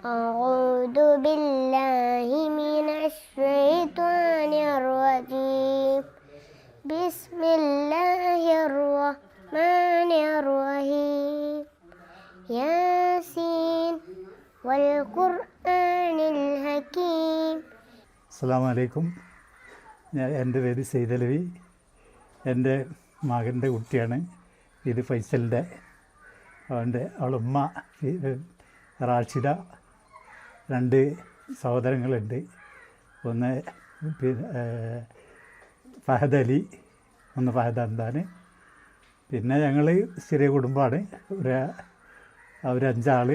أعوذ بالله من الشيطان الرجيم بسم الله الرحمن الرحيم ياسين والقرآن الحكيم. അസ്സലാമു അലൈക്കും. എൻ്റെ പേര് സെയ്ദലവി. എൻ്റെ മകൻ്റെ കുട്ടിയാണ് ഇത്, ഫൈസലിൻ്റെ. അവളുമ്മ റാഷിദ. 2 സഹോദരങ്ങളുണ്ട്. ഒന്ന് ഫഹദ് അലി, ഒന്ന് ഫഹദ് അന്താൻ. പിന്നെ ഞങ്ങൾ ചെറിയ കുടുംബമാണ്. അവർ 5 ആൾ,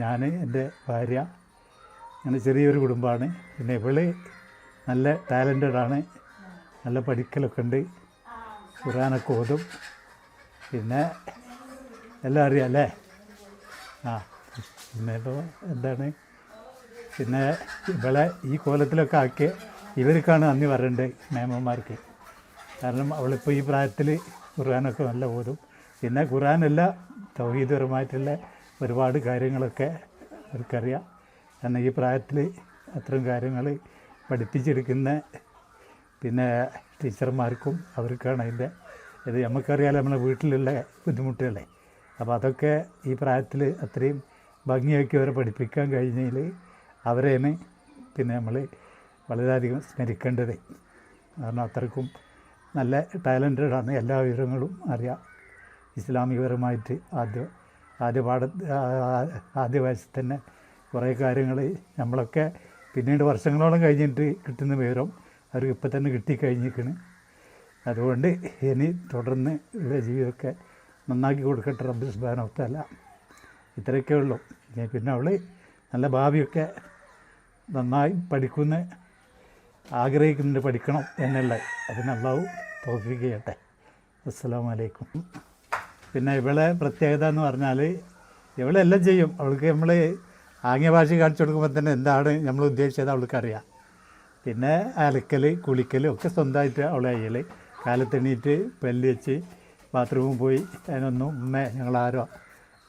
ഞാൻ, എൻ്റെ ഭാര്യ, അങ്ങനെ ചെറിയൊരു കുടുംബമാണ്. പിന്നെ ഇവള് നല്ല ടാലൻറ്റഡാണ്, നല്ല പഠിക്കലൊക്കെ ഉണ്ട്, ഖുർആനൊക്കെ ഓതും. പിന്നെ എല്ലാം അറിയാം അല്ലേ? പിന്നെ ഇപ്പോൾ എന്താണ്, പിന്നെ ഇവളെ ഈ കോലത്തിലൊക്കെ ആക്കിയ ഇവർക്കാണ് നന്ദി പറയേണ്ടത്, മേമന്മാർക്ക്. കാരണം അവളിപ്പോൾ ഈ പ്രായത്തിൽ ഖുർആനൊക്കെ നല്ല ഓതും. പിന്നെ ഖുർആനല്ല, തൗഹീദ്പരമായിട്ടുള്ള ഒരുപാട് കാര്യങ്ങളൊക്കെ അവർക്കറിയാം. കാരണം ഈ പ്രായത്തിൽ അത്തരം കാര്യങ്ങൾ പഠിപ്പിച്ചെടുക്കുന്ന പിന്നെ ടീച്ചർമാർക്കും അവർക്കാണ് അതിൻ്റെ ഇത്. നമുക്കറിയാലോ നമ്മളെ വീട്ടിലുള്ള ബുദ്ധിമുട്ടുകളെ. അപ്പോൾ അതൊക്കെ ഈ പ്രായത്തിൽ അത്രയും ഭംഗിയാക്കി അവരെ പഠിപ്പിക്കാൻ കഴിഞ്ഞതിൽ അവരെയാണ് പിന്നെ നമ്മൾ വളരെയധികം സ്മരിക്കേണ്ടത്. കാരണം അത്രക്കും നല്ല ടാലൻറ്റഡാണ്, എല്ലാ വിവരങ്ങളും അറിയാം. ഇസ്ലാമികപരമായിട്ട് ആദ്യ വയസ്സിൽ തന്നെ കുറേ കാര്യങ്ങൾ നമ്മളൊക്കെ പിന്നീട് വർഷങ്ങളോളം കഴിഞ്ഞിട്ട് കിട്ടുന്ന വിവരം അവർക്ക് ഇപ്പം തന്നെ കിട്ടിക്കഴിഞ്ഞിരിക്കുന്നു. അതുകൊണ്ട് ഇനി തുടർന്ന് ഇവരുടെ ജീവിതമൊക്കെ നന്നാക്കി കൊടുക്കട്ടെ റബ്ബ് സുബ്ഹാനഹു വ തആല. ഇത്രയൊക്കെ ഉള്ളൂ. പിന്നെ അവൾ നല്ല ഭാവിയൊക്കെ നന്നായി പഠിക്കുന്ന ആഗ്രഹിക്കുന്നുണ്ട്, പഠിക്കണം എന്നുള്ളത്. അതിന് അല്ലാഹു തൗഫീഖ് ചെയ്യട്ടെ. അസ്സലാമു അലൈക്കും. പിന്നെ ഇവളെ പ്രത്യേകത എന്ന് പറഞ്ഞാൽ ഇവളെല്ലാം ചെയ്യും. അവൾക്ക് നമ്മൾ ആംഗ്യ ഭാഷ കാണിച്ചു കൊടുക്കുമ്പോൾ തന്നെ എന്താണ് നമ്മൾ ഉദ്ദേശിച്ചത് അവൾക്കറിയാം. പിന്നെ അലക്കൽ കുളിക്കൽ ഒക്കെ സ്വന്തമായിട്ട് അവളെ ചെയ്യൽ. കാലത്തെണീറ്റ് പല്ല് വെച്ച് ബാത്റൂമിൽ പോയി അതിനൊന്നും ഞങ്ങളാരോ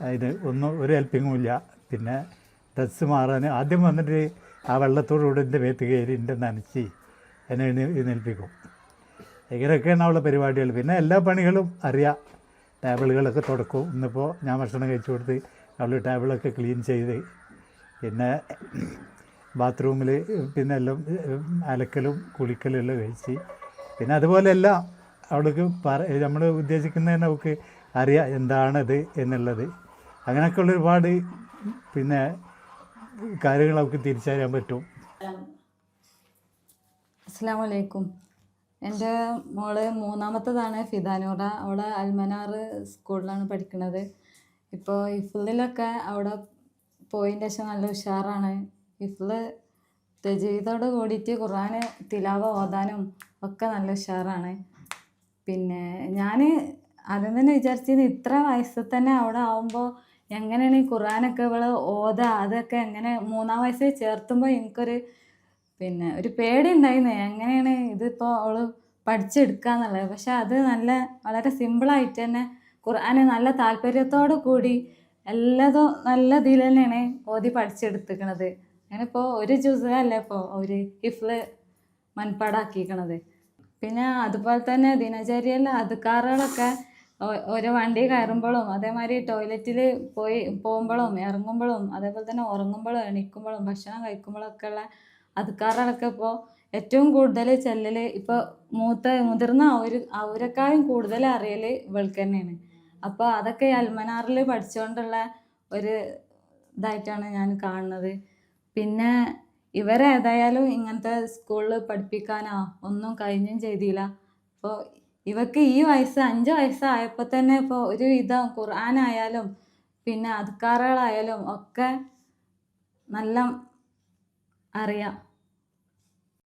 അതിന് ഒന്നും ഒരു ഹെൽപ്പിങ്ങും ഇല്ല. പിന്നെ ഡ്രസ്സ് മാറാൻ ആദ്യം വന്നിട്ട് ആ വെള്ളത്തോടുകൂടെ എൻ്റെ മേത്ത് കയറി എൻ്റെ നനച്ച് എന്നെ എഴുന്നേൽപ്പിക്കും. ഇങ്ങനെയൊക്കെയാണ് അവളുടെ പരിപാടികൾ. പിന്നെ എല്ലാ പണികളും അറിയാം. ടേബിളുകളൊക്കെ തുടക്കും. ഇന്നിപ്പോൾ ഞാൻ ഭക്ഷണം കഴിച്ചു കൊടുത്ത് അവൾ ടേബിളൊക്കെ ക്ലീൻ ചെയ്ത്, പിന്നെ ബാത്റൂമിൽ പിന്നെ എല്ലാം അലക്കലും കുളിക്കലും എല്ലാം കഴിച്ച്, പിന്നെ അതുപോലെ എല്ലാം അവൾക്ക് നമ്മൾ ഉദ്ദേശിക്കുന്നതിന് അവൾക്ക് അറിയാം എന്താണത് എന്നുള്ളത്. അങ്ങനെയൊക്കെയുള്ള ഒരുപാട് പിന്നെ കാര്യങ്ങൾ അവൾക്ക് തിരിച്ചറിയാൻ പറ്റും. അസ്സലാമു അലൈക്കും. എൻ്റെ മോള് 3ാമത്തതാണ് ഫിദാനൂറ. അവളെ അൽമനാർ സ്കൂളിലാണ് പഠിക്കുന്നത്. ഇപ്പോൾ ഹിഫ്ളിലൊക്കെ അവിടെ പോയതിൻ്റെ ശേഷം നല്ല ഉഷാറാണ്. ഹിഫ്ള് തജ്വീദോട് കൂടിയിട്ട് ഖുർആൻ തിലാവ ഓതാനും ഒക്കെ നല്ല ഉഷാറാണ്. പിന്നെ ഞാൻ ആദ്യം തന്നെ വിചാരിച്ചിരുന്നു ഇത്ര വയസ്സിൽ തന്നെ അവിടെ ആവുമ്പോൾ എങ്ങനെയാണ് ഈ ഖുർആനൊക്കെ ഇവള് ഓതുക, അതൊക്കെ എങ്ങനെ 3ാം വയസ്സിൽ ചേർത്തുമ്പോൾ എനിക്കൊരു പിന്നെ ഒരു പേടി ഉണ്ടായിരുന്നു, എങ്ങനെയാണ് ഇതിപ്പോൾ അവൾ പഠിച്ചെടുക്കുക എന്നുള്ളത്. പക്ഷെ അത് വളരെ സിമ്പിളായിട്ട് തന്നെ ഖുർആൻ നല്ല താല്പര്യത്തോടു കൂടി എല്ലാതും നല്ല ഇതിൽ തന്നെയാണ് ഓതി പഠിച്ചെടുത്തിക്കണത്. അങ്ങനെ ഇപ്പോൾ ഒരു ജുസല്ല ഇപ്പോൾ ഒരു ഹിഫ്ള് മനപ്പാടാക്കിക്കണത്. പിന്നെ അതുപോലെ തന്നെ ദിനചര്യയിലെ അദ്കാറുകളൊക്കെ ഓരോ വണ്ടി കയറുമ്പോഴും അതേമാതിരി ടോയ്ലറ്റിൽ പോകുമ്പോഴും ഇറങ്ങുമ്പോഴും അതേപോലെ തന്നെ ഉറങ്ങുമ്പോഴും എണീക്കുമ്പോഴും ഭക്ഷണം കഴിക്കുമ്പോഴൊക്കെ ഉള്ള അദ്കാറുകളൊക്കെ ഇപ്പോൾ ഏറ്റവും കൂടുതൽ ചെല്ലൽ ഇപ്പോൾ മുതിർന്ന അവരെക്കാളും കൂടുതൽ അറിയൽ ഇവൾക്ക് തന്നെയാണ്. അപ്പോൾ അതൊക്കെ ഈ അൽമനാറിൽ പഠിച്ചുകൊണ്ടുള്ള ഒരു ഇതായിട്ടാണ് ഞാൻ കാണുന്നത്. പിന്നെ ഇവരേതായാലും ഇങ്ങനത്തെ സ്കൂളിൽ പഠിപ്പിക്കാനോ ഒന്നും കഴിഞ്ഞും ചെയ്തില്ല. അപ്പോൾ ഇവർക്ക് ഈ വയസ്സ് 5 വയസ്സായപ്പോൾ തന്നെ ഇപ്പോൾ ഒരു വിധം ഖുർആനായാലും പിന്നെ അദ്കാറുകളായാലും ഒക്കെ നല്ല അറിയാം.